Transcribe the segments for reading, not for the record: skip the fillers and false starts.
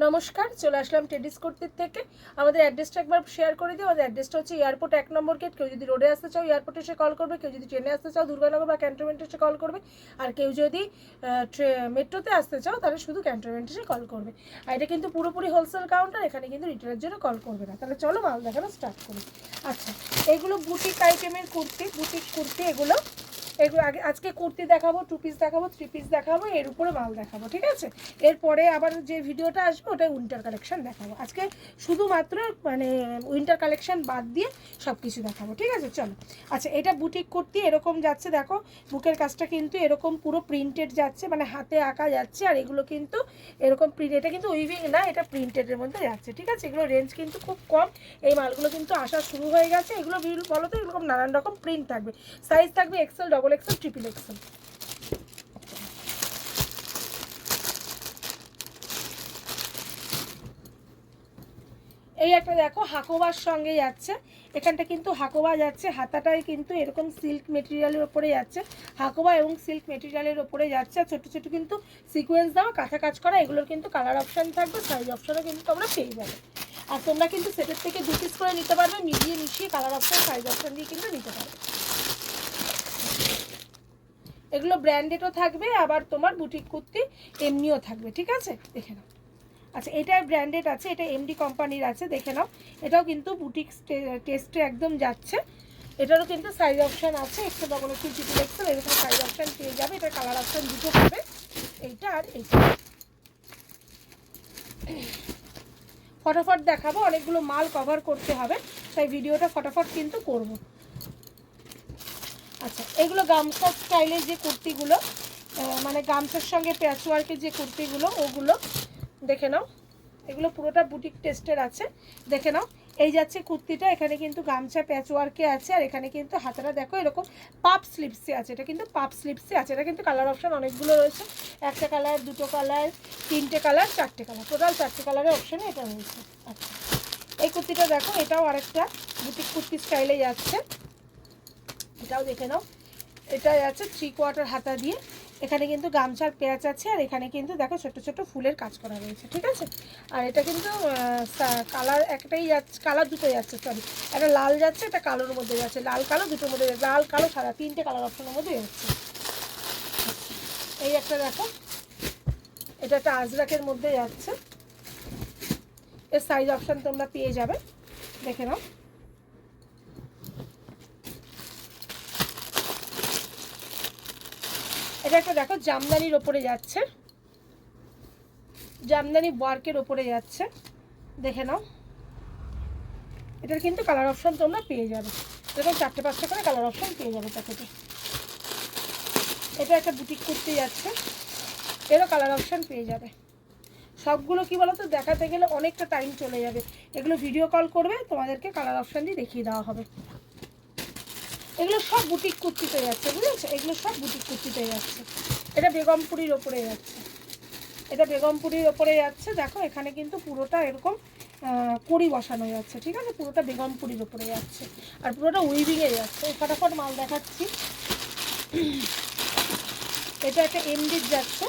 নমস্কার, চলে আসলাম টেডিস কুর্তির থেকে। আমাদের অ্যাড্রেসটা একবার শেয়ার করে দিই। আমাদের অ্যাড্রেসটা হচ্ছে এয়ারপোর্ট 1 নম্বর গেট। কেউ যদি রোডে আসতে চাও এয়ারপোর্টে এসে কল করবে, কেউ যদি ট্রেনে আসতে চাও দুর্গানগর বা ক্যান্টনমেন্টে এসে কল করবে, আর কেউ যদি মেট্রোতে আসতে চাও তাহলে শুধু ক্যান্টনমেন্টে এসে কল করবে। আর এটা কিন্তু পুরোপুরি হোলসেল কাউন্টার, এখানে কিন্তু রিটেলের জন্য কল করবে না। তাহলে চলো মাল দেখানো স্টার্ট করি। আচ্ছা, এগুলো বুটিক আইটেমের কুর্তি, বুটিক কুর্তি এগুলো আগে আজকে কুর্তি দেখাবো, 2 পিস দেখাবো, 3 পিস দেখাবো, এর উপরে মাল দেখাবো, ঠিক আছে। এরপরে আবার যে ভিডিওটা আসবে ওটা উইন্টার কালেকশন দেখাবো। আজকে শুধুমাত্র মানে উইন্টার কালেকশন বাদ দিয়ে সব কিছু দেখাবো, ঠিক আছে। চলো, আচ্ছা, এটা বুটিক কুর্তি এরকম যাচ্ছে, দেখো বুকের কাজটা কিন্তু এরকম পুরো প্রিন্টেড যাচ্ছে, মানে হাতে আঁকা যাচ্ছে। আর এগুলো কিন্তু এরকম প্রিন্ট, এটা কিন্তু উইভিং না, এটা প্রিন্টেডের মধ্যে যাচ্ছে, ঠিক আছে। এগুলো রেঞ্জ কিন্তু খুব কম, এই মালগুলো কিন্তু আসা শুরু হয়ে গেছে। এগুলো বলো তো এরকম নানান রকম প্রিন্ট থাকবে, সাইজ থাকবে XL, double XL, triple XL. এই একটা দেখো হাকোবার সঙ্গে যাচ্ছে, এখানটা কিন্তু হাকোবা যাচ্ছে, হাতাটাই কিন্তু এরকম সিল্ক মেটেরিয়ালের ওপরে যাচ্ছে, হাকোবা এবং সিল্ক মেটেরিয়ালের ওপরে যাচ্ছে। আর ছোটো ছোটো কিন্তু সিকোয়েন্স দেওয়া, কাঁথা কাজ করা। এগুলোর কিন্তু কালার অপশান থাকবে, সাইজ অপশানও কিন্তু তোমরা পেয়ে যাবে। আর তোমরা কিন্তু সেটের থেকে 2 পিস করে নিতে পারবে, মিলিয়ে মিশিয়ে কালার অপশান সাইজ অপশান দিয়ে কিন্তু নিতে পারবে। এগুলো ব্র্যান্ডেডও থাকবে, আবার তোমার বুটিক কুর্তি এমনিও থাকবে, ঠিক আছে। দেখে নাও। আচ্ছা, এটা ব্র্যান্ডেড আছে, এটা এমডি কোম্পানির আছে, দেখে নাও। এটাও কিন্তু বুটিক টেস্টে একদম যাচ্ছে। এটারও কিন্তু সাইজ অপশান আছে, XL, double XL, triple XL, এরকম সাইজ অপশান পেয়ে যাবে। এটার কালার অপশান দুটো পাবে, এইটা আর এইটা। ফটাফট দেখাবো, অনেকগুলো মাল কভার করতে হবে, তাই ভিডিওটা ফটাফট কিন্তু করব। আচ্ছা, এগুলো গামছা স্টাইলের যে কুর্তিগুলো, মানে গামছার সঙ্গে প্যাচওয়ার্কের যে কুর্তিগুলো, ওগুলো দেখে নাও। এগুলো পুরোটা বুটিক টেস্টের আছে, দেখে নাও। এই যাচ্ছে কুর্তিটা, এখানে কিন্তু গামছা প্যাচওয়ার্কে আছে, আর এখানে কিন্তু হাতাটা দেখো এরকম পাপ স্লিপসে আছে। এটা কিন্তু পাপ স্লিপসে আছে। এটা কিন্তু কালার অপশান অনেকগুলো রয়েছে, একটা কালার, দুটো কালার, 3টে কালার, 4টে কালার, টোটাল 4টে কালারের অপশানে এটা রয়েছে। আচ্ছা, এই কুর্তিটা দেখো, এটাও আরেকটা বুটিক কুর্তি স্টাইলে যাচ্ছে, এটাও দেখে নাও। এটা আছে 3/4 হাতা দিয়ে, এখানে কিন্তু গামছার পেঁয়াজ আছে, আর এখানে কিন্তু দেখো ছোট ছোট ফুলের কাজ করা রয়েছে, ঠিক আছে। আর এটা কিন্তু কালার একটাই যাচ্ছে, কালার দুটো যাচ্ছে, সরি, একটা লাল যাচ্ছে, একটা কালোর মধ্যে যাচ্ছে, লাল কালো দুটোর মধ্যে যাচ্ছে, লাল কালো সাদা 3টে কালার অপশনের মধ্যে যাচ্ছে। এই একটা দেখো, এটা একটা আজরাকের মধ্যে যাচ্ছে, এর সাইজ অপশান তোমরা পেয়ে যাবে, দেখে নাও। এটা একটা দেখো জামদানির ওপরে যাচ্ছে, জামদানি ওয়ার্কের ওপরে যাচ্ছে, দেখে নাও। এটার কিন্তু কালার অপশান তোমরা পেয়ে যাবে, এরকম 4টে-5টে করে কালার অপশান পেয়ে যাবে প্যাকেটে। এটা একটা বুটিক কুর্তি যাচ্ছে, এরও কালার অপশান পেয়ে যাবে। সবগুলো কি বলো তো, দেখাতে গেলে অনেকটা টাইম চলে যাবে, এগুলো ভিডিও কল করবে, তোমাদেরকে কালার অপশান দিয়ে দেখিয়ে দেওয়া হবে। এগুলো সব বুটিক কুর্তিতে যাচ্ছে, বুঝেছো, এগুলো সব বুটিক কুর্তিতে যাচ্ছে। এটা বেগমপুরির ওপরে যাচ্ছে, এটা বেগমপুরির ওপরে যাচ্ছে। দেখো এখানে কিন্তু পুরোটা এরকম কড়ি বসানো যাচ্ছে, ঠিক আছে, পুরোটা বেগমপুরির ওপরে যাচ্ছে, আর পুরোটা উইভিংয়ে যাচ্ছে। ফটাফট মাল দেখাচ্ছি। এটা একটা এমডির যাচ্ছে,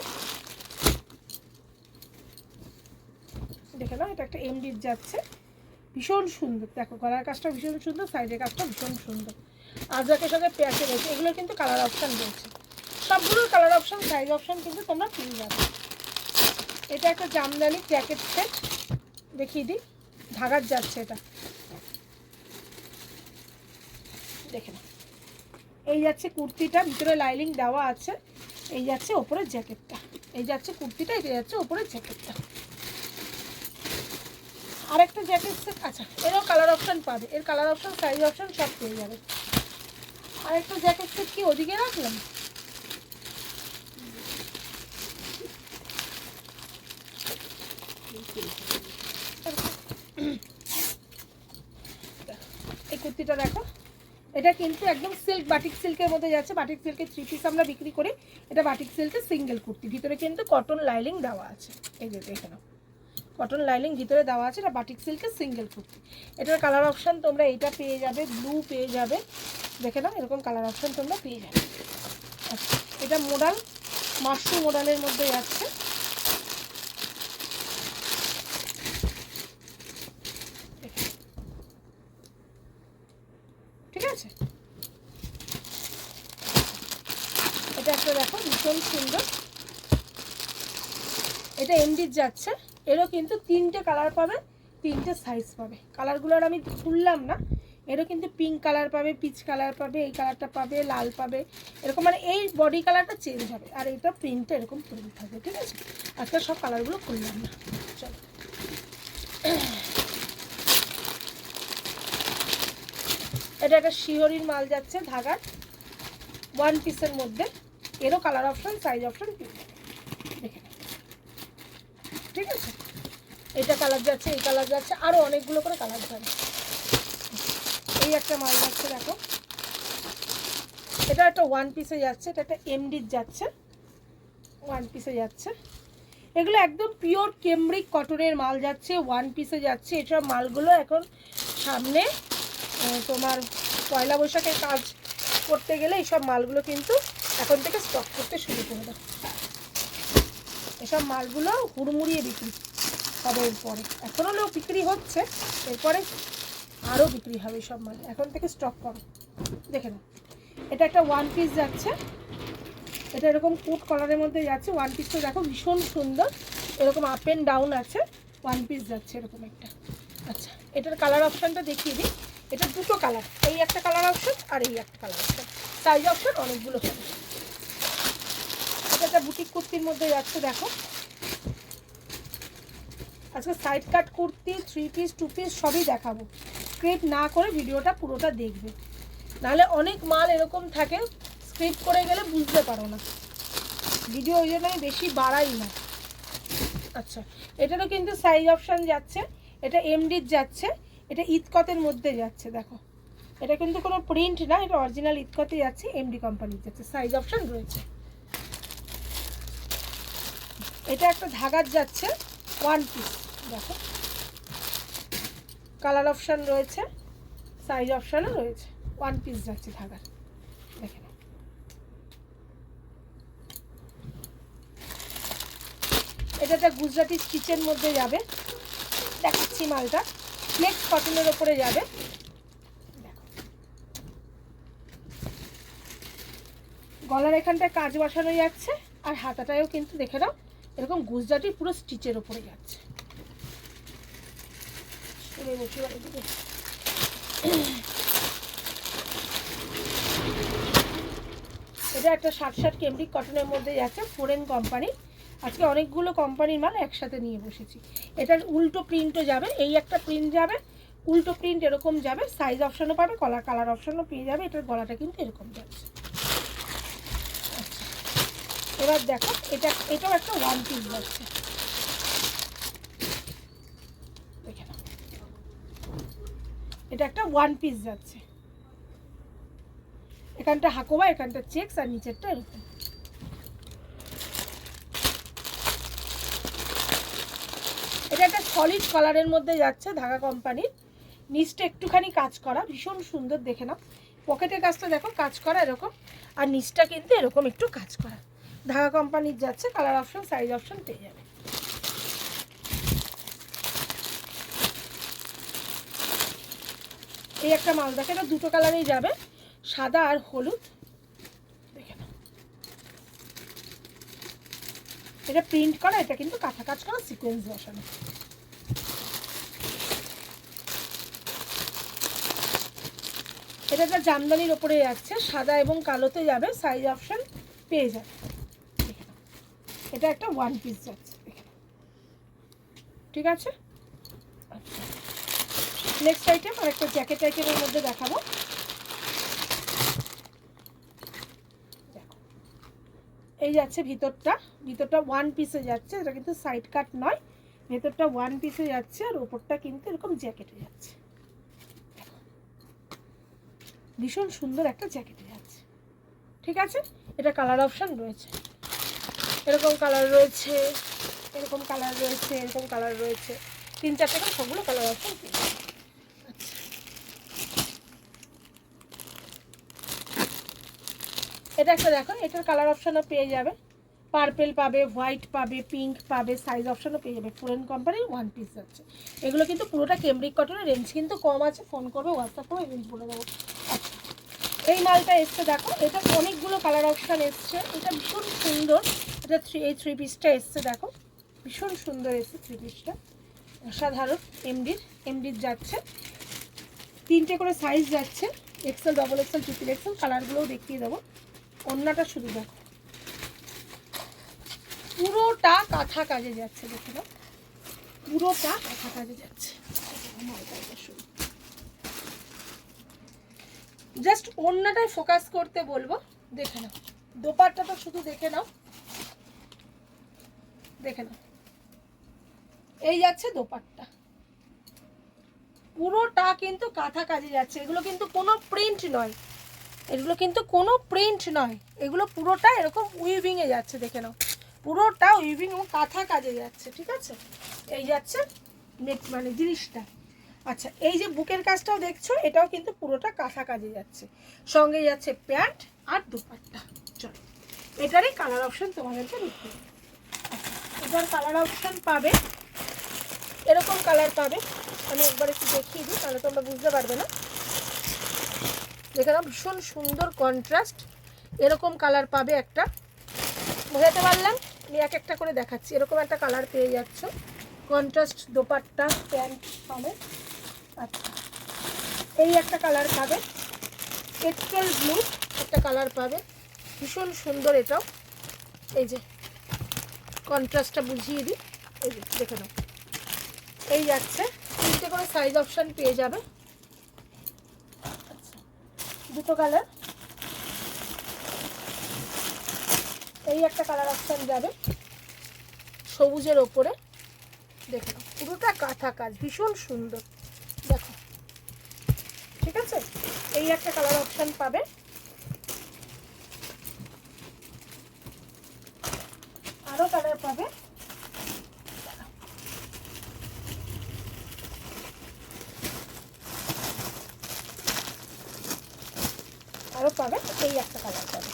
দেখে নাও, এটা একটা এমডির যাচ্ছে, ভীষণ সুন্দর। দেখো গলার কাজটা ভীষণ সুন্দর, সাইডের কাজটা ভীষণ সুন্দর, আজরাকের সঙ্গে প্যাচে রয়েছে। এগুলোর কিন্তু কালার অপশান রয়েছে, সবগুলোর কালার অপশান সাইজ অপশান কিন্তু তোমরা পেয়ে যাবে। এটা একটা জামদানি জ্যাকেট সেট, দেখিয়ে দিই, ঢাকার যাচ্ছে এটা, দেখে নাও। এই যাচ্ছে কুর্তিটা, ভিতরে লাইনিং দেওয়া আছে, এই যাচ্ছে ওপরের জ্যাকেটটা, এই যাচ্ছে কুর্তিটা, এটা যাচ্ছে ওপরের জ্যাকেটটা। আরেকটা জ্যাকেট সেট, আচ্ছা, এরও কালার অপশান পাবে, এর কালার অপশান সাইজ অপশান সব পেয়ে যাবে। আরেকটা জ্যাকেট সেট কি ওদিকে রাখলাম, এই কুর্তিটা দেখো, এটা কিন্তু একদম সিল্ক, বাটিক সিল্কের মধ্যে যাচ্ছে। বাটিক সিল্কের 3 পিস আমরা বিক্রি করি, এটা বাটিক সিল্কের সিঙ্গেল কুর্তি, ভিতরে কিন্তু কটন লাইনিং দেওয়া আছে, এই যে দেখে নাও, কটন লাইনিং ভিতরে দেওয়া আছে। এটা বাটিক সিল্কের সিঙ্গেল কুর্তি, এটার কালার অপশান তোমরা এইটা পেয়ে যাবে, ব্লু পেয়ে যাবে, দেখে নাও, এরকম কালার অপশান তোমরা পেয়ে যাবে। আচ্ছা, এটা মডেল মাশরুম মডেলের মধ্যে যাচ্ছে, সুন্দর, এটা এমডির যাচ্ছে। এরও কিন্তু 3টে কালার পাবে, 3টে সাইজ পাবে। কালারগুলোর আমি খুললাম না। এরও কিন্তু পিঙ্ক কালার পাবে, পিচ কালার পাবে, এই কালারটা পাবে, লাল পাবে, এরকম মানে এই বডি কালারটা চেঞ্জ হবে, আর এটা প্রিন্টটা এরকম প্রিন্ট থাকবে। ঠিক আছে, আজকে সব কালারগুলো খুললাম না। চলো, এটা একটা শিহরির মাল যাচ্ছে ধাগার, 1 পিসের মধ্যে। এরও কালার অপশন, সাইজ অপশন দেখে, ঠিক আছে। এটা কালার যাচ্ছে, এই কালার যাচ্ছে, আরও অনেকগুলো করে কালার যাবে। এই একটা মাল যাচ্ছে দেখো, এটা একটা 1 পিসে যাচ্ছে, এটা একটা এমডির যাচ্ছে, 1 পিসে যাচ্ছে। এগুলো একদম পিওর কেমব্রিক কটনের মাল যাচ্ছে, 1 পিসে যাচ্ছে। এসব মালগুলো এখন সামনে তোমার পয়লা বৈশাখের কাজ করতে গেলে এইসব মালগুলো কিন্তু এখন থেকে স্টক করতে শুরু করে দাও। এসব মালগুলো হুড়মুড়িয়ে বিক্রি হবে এরপরে, এখনও লোক বিক্রি হচ্ছে, এরপরে আরও বিক্রি হবে সব মাল, এখন থেকে স্টক করো। দেখে নাও, এটা একটা 1 পিস যাচ্ছে, এটা এরকম কোট কালারের মধ্যে যাচ্ছে। 1 পিসটা দেখো ভীষণ সুন্দর, এরকম আপ অ্যান্ড ডাউন আছে, 1 পিস যাচ্ছে এরকম একটা। আচ্ছা, এটার কালার অপশানটা দেখিয়ে দিই। এটা দুটো কালার, এই একটা কালার অপশান আর এই একটা কালার অপশান, সাইজ অপশান অনেকগুলো হবে। এটা একটা বুটিক কুর্তির মধ্যে যাচ্ছে দেখো। আজকে সাইড কাট কুর্তি, 3 পিস 2 পিস সবই দেখাবো। স্ক্রিপ্ট না করে ভিডিওটা পুরোটা দেখবে, নাহলে অনেক মাল এরকম থাকে স্ক্রিপ্ট করে গেলে বুঝতে পারো না। ভিডিও ওই জন্য আমি বেশি বাড়াই না। আচ্ছা, এটারও কিন্তু সাইজ অপশান যাচ্ছে, এটা এমডির যাচ্ছে, এটা ইতকতের মধ্যে যাচ্ছে দেখো। এটা কিন্তু কোনো প্রিন্ট না, এটা অরিজিনাল ইতকতে যাচ্ছে, এমডি কোম্পানির যাচ্ছে, সাইজ অপশান রয়েছে। এটা একটা ধাগার যাচ্ছে 1 পিস দেখো, কালার অপশান রয়েছে, সাইজ অপশানও রয়েছে, 1 পিস যাচ্ছে ধাগার। দেখে নাও, এটা একটা গুজরাটি স্টিচের মধ্যে যাবে, দেখাচ্ছি মালটা, ফ্লেক্স কটনের ওপরে যাবে। দেখো, গলার এখানটায় কাজ বসানো যাচ্ছে, আর হাতাটায়ও কিন্তু দেখে নাও এরকম গুজরাটি পুরো স্টিচের ওপরে যাচ্ছে। এটা একটা 60 কেমব্রিক কটনের মধ্যে যাচ্ছে, ফরেন কোম্পানি। আজকে অনেকগুলো কোম্পানির মাল একসাথে নিয়ে বসেছি। এটার উল্টো প্রিন্টও যাবে, এই একটা প্রিন্ট যাবে, উল্টো প্রিন্ট এরকম যাবে, সাইজ অপশানও পাবে, কালার অপশানও পেয়ে যাবে। এটার গলাটা কিন্তু এরকম যাচ্ছে। আচ্ছা, এবার দেখো, এটাও একটা 1 পিস যাচ্ছে, দেখে নাও, এটা একটা 1 পিস যাচ্ছে। এখানটা হাকোবা, এখানটা চেক্স, আর নিচেরটা এরকম। এটা একটা সলিড কালারের মধ্যে যাচ্ছে, ধাগা কোম্পানির, নিচটা একটুখানি কাজ করা, ভীষণ সুন্দর। দেখে নাও, পকেটের কাজটা দেখো কাজ করা এরকম, আর নিচটা কিন্তু এরকম একটু কাজ করা, ধাগা কোম্পানির যাচ্ছে। কালার অপশন, সাইজ অপশন পেয়ে যাবে। এই একটা মাল দেখে, এটা দুটো কালারেই যাবে, সাদা আর হলুদ। দেখে নাও, এটা প্রিন্ট করা, এটা কিন্তু কাঁথা কাজ করা, সিকোয়েন্স বসানো। এটা একটা জামদানির ওপরে যাচ্ছে, সাদা এবং কালোতে যাবে, সাইজ অপশন পেয়ে যাবে। এটা একটা 1 পিস যাচ্ছে, ঠিক আছে। আচ্ছা, নেক্সট আইটেম আর একটা জ্যাকেট আইটেমের মধ্যে দেখাবো। দেখো, এই যাচ্ছে ভিতরটা 1 পিসে যাচ্ছে, এটা কিন্তু সাইড কাট নয়, ভেতরটা 1 পিসে যাচ্ছে, আর ওপরটা কিন্তু এরকম জ্যাকেটে যাচ্ছে। ভীষণ সুন্দর একটা জ্যাকেটে যাচ্ছে, ঠিক আছে। এটা কালার অপশান রয়েছে, এরকম কালার রয়েছে, এরকম কালার রয়েছে, এরকম কালার রয়েছে, 3-4টে করে সবগুলো কালার অপশান। আচ্ছা, এটা একটা দেখো, এটার কালার অপশানও পেয়ে যাবে, পার্পেল পাবে, হোয়াইট পাবে, পিঙ্ক পাবে, সাইজ অপশানও পেয়ে যাবে। ফরেন কোম্পানির 1 পিস যাচ্ছে। এগুলো কিন্তু পুরোটা কেমব্রিক কটনের, রেঞ্জ কিন্তু কম আছে, ফোন করবে, হোয়াটসঅ্যাপ করে রেঞ্জ বলে দেবো। আচ্ছা, এই মালটা এসছে দেখো, এটা অনেকগুলো কালার অপশান এসছে, এটা ভীষণ সুন্দর, এটা এই থ্রি পিসটা এসছে, দেখো ভীষণ সুন্দর এসছে থ্রি পিসটা, অসাধারণ। এমডির যাচ্ছে, 3টে করে সাইজ যাচ্ছে, XL, double XL, triple XL. কালারগুলোও দেখিয়ে দেবো। ওড়নাটা শুধু দেখো, পুরোটা কাঁথা কাজে যাচ্ছে, দেখে নাও পুরোটা কাঁথা কাজে যাচ্ছে। জাস্ট ওড়নাটাই ফোকাস করতে বলবো, দেখে নাও। দোপাট্টাটা শুধু দেখে নাও, দেখে নাও, এই যাচ্ছে দোপাট্টা, পুরোটা কিন্তু কাঁথা কাজে যাচ্ছে। এগুলো কিন্তু কোনো প্রিন্ট নয়, এগুলো কিন্তু কোনো প্রিন্ট নয়, এগুলো পুরোটা এরকম উইভিংয়ে যাচ্ছে, দেখে নাও পুরোটা উইভিং এবং কাঁথা কাজে যাচ্ছে, ঠিক আছে। এই যাচ্ছে নেক মানে জিনিসটা। আচ্ছা, এই যে বুকের কাজটাও দেখছো, এটাও কিন্তু পুরোটা কাঁথা কাজে যাচ্ছে, সঙ্গে যাচ্ছে প্যান্ট আর দুপাট্টা। চলো এটারই কালার অপশন তোমাদেরকে দেখতে হবে। এটার কালার অপশন পাবে, এরকম কালার পাবে। আমি একবার একটু দেখিয়ে দিই, তাহলে তোমরা বুঝতে পারবে না। দেখে নাও ভীষণ সুন্দর কন্ট্রাস্ট, এরকম কালার পাবে একটা, বোঝাতে পারলাম? আমি এক একটা করে দেখাচ্ছি। এরকম একটা কালার পেয়ে যাচ্ছ, কন্ট্রাস্ট দোপাট্টা প্যান্ট পাবে। আচ্ছা, এই একটা কালার পাবে, পেট্রোল ব্লু একটা কালার পাবে, ভীষণ সুন্দর এটাও। এই যে কন্ট্রাস্টটা বুঝিয়ে দিই, এই যে দেখে নাও, এই যাচ্ছে 3টে করে সাইজ অপশান পেয়ে যাবে। আচ্ছা, দুটো কালার, এই একটা কালার অপশান যাবে সবুজের ওপরে, দেখে নাও পুরোটা কাঁথা কাজ, ভীষণ সুন্দর, দেখো ঠিক আছে। এই একটা কালার অপশান পাবে, আরও কালার পাবে, আরও পাবে, এই একটা কালার পাবে,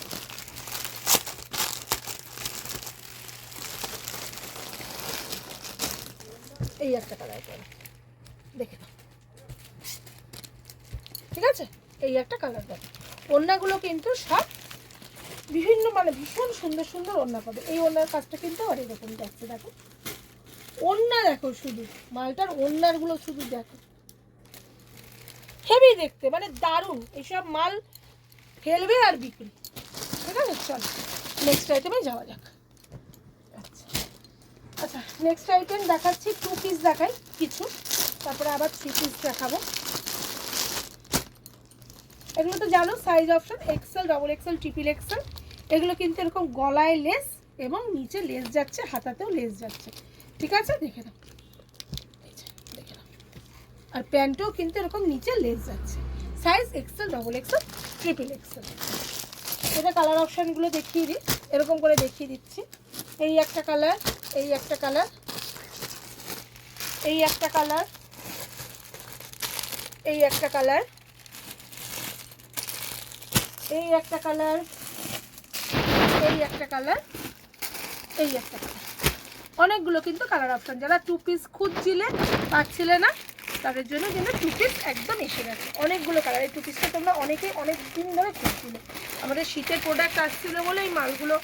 এই একটা কালার পাবে, দেখে নাও ঠিক আছে। এই একটা কালার পাবে। ওড়নাগুলো কিন্তু সব বিভিন্ন মানে ভীষণ সুন্দর সুন্দর ওড়না পাবে। এই ওড়নার কাজটা কিন্তু আর এরকম যাচ্ছে, দেখো ওড়না দেখো, শুধু মালটার ওড়নারগুলো শুধু দেখো, হেভি দেখতে, মানে দারুণ। এইসব মাল ফেলবে আর বিক্রি, ঠিক আছে। চলো নেক্সট আইটেমে যাওয়া যাক। আচ্ছা আচ্ছা, নেক্সট আইটেম দেখাচ্ছি, 2 পিস দেখাই কিছু, তারপরে আবার 3 পিস দেখাবো। এগুলো তো জানো size option XL, double XL, triple XL. এগুলো কিন্তু এরকম গলায় লেস এবং নিচে লেস যাচ্ছে, হাতাতেও লেস যাচ্ছে, ঠিক আছে। দেখে নাও, দেখে নাও, আর প্যান্টও কিন্তু এরকম নিচে লেস যাচ্ছে, size Excel, double XL, triple Excel. এটা কালার অপশানগুলো দেখিয়ে দিই, এরকম করে দেখিয়ে দিচ্ছি। এই একটা কালার, এই একটা কালার, এই একটা কালার, এই একটা কালার, এই একটা কালার, এই একটা কালার, এই একটা কালার। অনেকগুলো কিন্তু কালার অপশান। যারা 2 পিস খুঁজছিলে পাচ্ছিলে না, তাদের জন্য কিন্তু 2 পিস একদম এসে গেছে। অনেকগুলো কালার, এই 2 পিসটা তোমরা অনেকেই অনেক দিন ধরে খুঁজছিলে। আমাদের শীতের প্রোডাক্ট আসছিল বলে এই মালগুলো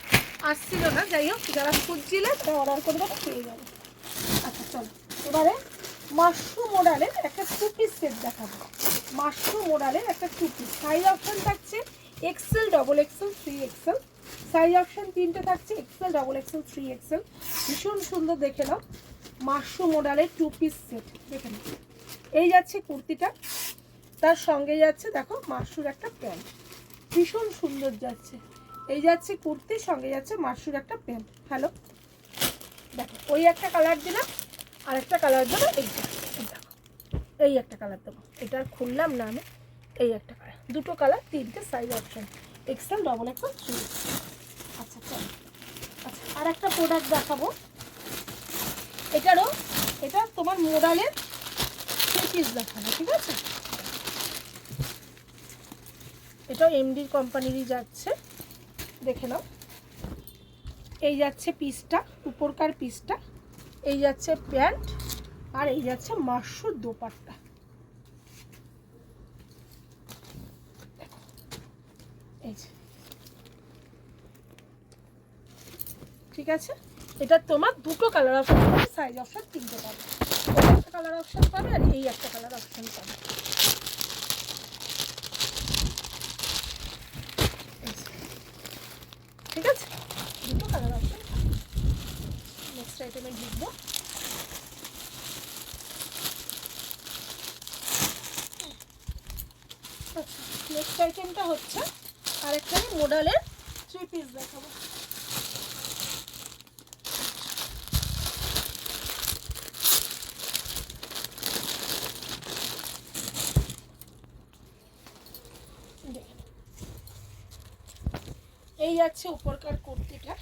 আসছিল না। যাই হোক, যারা খুঁজছিলে তারা অর্ডার করে দেবে, পেয়ে যাবে। আচ্ছা চলো, এবারে মাশরুম মডেলের একটা 2 পিস সেট দেখাবো। মাশরুম মডেলের একটা 2 পিস, সাইজ অপশান থাকছে XL, double XL, 3 XL. Size option 3টে থাকছে, এক্সেল, ডবল এক্সেল, 3 এক্সেল। ভীষণ সুন্দর, দেখে নাও মাশরুম মডেলের 2 পিস সেট, দেখে নাও। এই যাচ্ছে কুর্তিটা, তার সঙ্গে যাচ্ছে দেখো মাশরুর একটা প্যান্ট, ভীষণ সুন্দর যাচ্ছে। এই যাচ্ছে কুর্তির সঙ্গে যাচ্ছে মাশরুর একটা প্যান্ট। হ্যালো, দেখো ওই একটা কালার দিলাম, আরেকটা কালার দেবো, এইটা দেখো, এই একটা কালার দেবো, এটা আর খুললাম না আমি। এই একটা কালার, দুটো কালার, 3টে size option XL, double XL, 3। আচ্ছা চলো, আচ্ছা আর একটা প্রোডাক্ট দেখাবো। এটারও, এটা তোমার মোডালের 3 পিস দেখাবো, ঠিক আছে। এটাও এমডির কোম্পানিরই যাচ্ছে, দেখে নাও। এই যাচ্ছে পিসটা, উপরকার পিসটা, এই যাচ্ছে প্যান্ট, আর এই যাচ্ছে মাশরুর দোপাট্টা। এই যে ঠিক আছে, এটা তোমার দুটো কালার অপশন পাবে, সাইজ অপশন তিনটে পাবে, একটা কালার অপশন পাবে আর এই একটা কালার অপশন পাবে। ঠিক আছে, দুটো কালার অপশন। নেক্সট আইটেমে লিখবো, আচ্ছা নেক্সট আইটেমটা হচ্ছে আরেকটা মডেলের 3 পিস দেখাবো। এই যাচ্ছে উপরকার কুর্তিটা,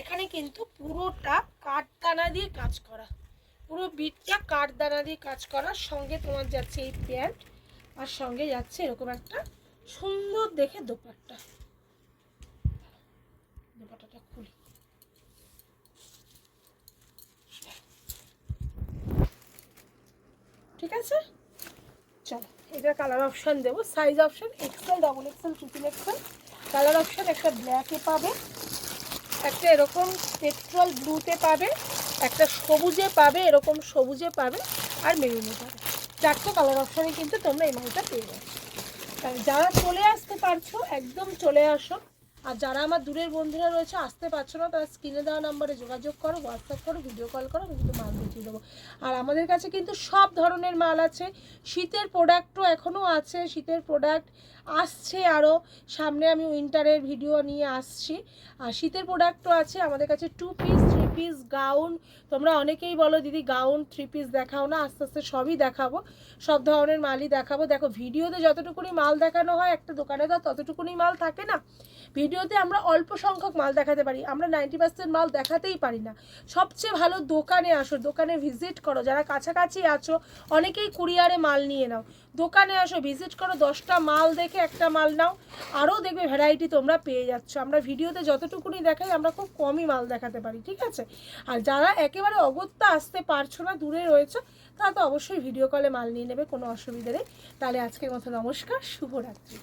এখানে কিন্তু পুরোটা কাঠদানা দিয়ে কাজ করা, পুরো বিটটা কাঠদানা দিয়ে কাজ করা, সঙ্গে তোমার যাচ্ছে এই প্যান্ট আর সঙ্গে যাচ্ছে এরকম একটা সুন্দর দেখে দোপাট্টা। দোপাট্টাটা খুলি, ঠিক আছে। চলো এটা কালার অপশান দেবো, size option XL, double XL, triple XL. Colour option একটা ব্ল্যাকে পাবে, একটা এরকম পেট্রোল ব্লুতে পাবে, একটা সবুজে পাবে, এরকম সবুজে পাবে, আর মেরুনে পাবে। চারটে কালার অপশানে কিন্তু তোমরা এই মালটা পেয়ে যাচ্ছ। যারা চলে আসতে পারছো একদম চলে আসো, আর যারা আমার দূরের বন্ধুরা রয়েছে আসতে পারছো না, তারা স্ক্রিনে দেওয়া নাম্বারে যোগাযোগ করো, হোয়াটসঅ্যাপ করো, ভিডিও কল করো, আমি কিন্তু মাল দেখিয়ে দেবো। আর আমাদের কাছে কিন্তু সব ধরনের মাল আছে, শীতের প্রোডাক্টও এখনও আছে, শীতের প্রোডাক্ট আসছে আরও সামনে, আমি উইন্টারের ভিডিও নিয়ে আসছি। আর শীতের প্রোডাক্টও আছে আমাদের কাছে, 2 পিস 3 পিস গাউন। তোমরা অনেকেই বলো দিদি গাউন 3 পিস দেখাও না, আস্তে আস্তে সবই দেখাবো, সব ধরনের মালই দেখাবো। দেখো ভিডিওতে যতটুকুনি মাল দেখানো হয় একটা দোকানে তো ততটুকুনি মাল থাকে না, ভিডিওতে আমরা অল্প সংখ্যক মাল দেখাতে পারি, আমরা 90% মাল দেখাতেই পারি না। সবচেয়ে ভালো দোকানে আসো, দোকানে ভিজিট করো, যারা কাছাকাছি আছো অনেকেই কুরিয়ারে মাল নিয়ে নাও, দোকানে আসো ভিজিট করো, 10টা মাল দেখে একটা মাল নাও, আরও দেখবে ভ্যারাইটি তোমরা পেয়ে যাচ্ছ। আমরা ভিডিওতে যতটুকুনি দেখাই আমরা খুব কমই মাল দেখাতে পারি, ঠিক আছে। আর যারা একেবারে অগত্যা আসতে পারছো না, দূরে রয়েছে, তারা তো অবশ্যই ভিডিও কলে মাল নিয়ে নেবে, কোনো অসুবিধা নেই। তাহলে আজকের মতো নমস্কার, শুভরাত্রি।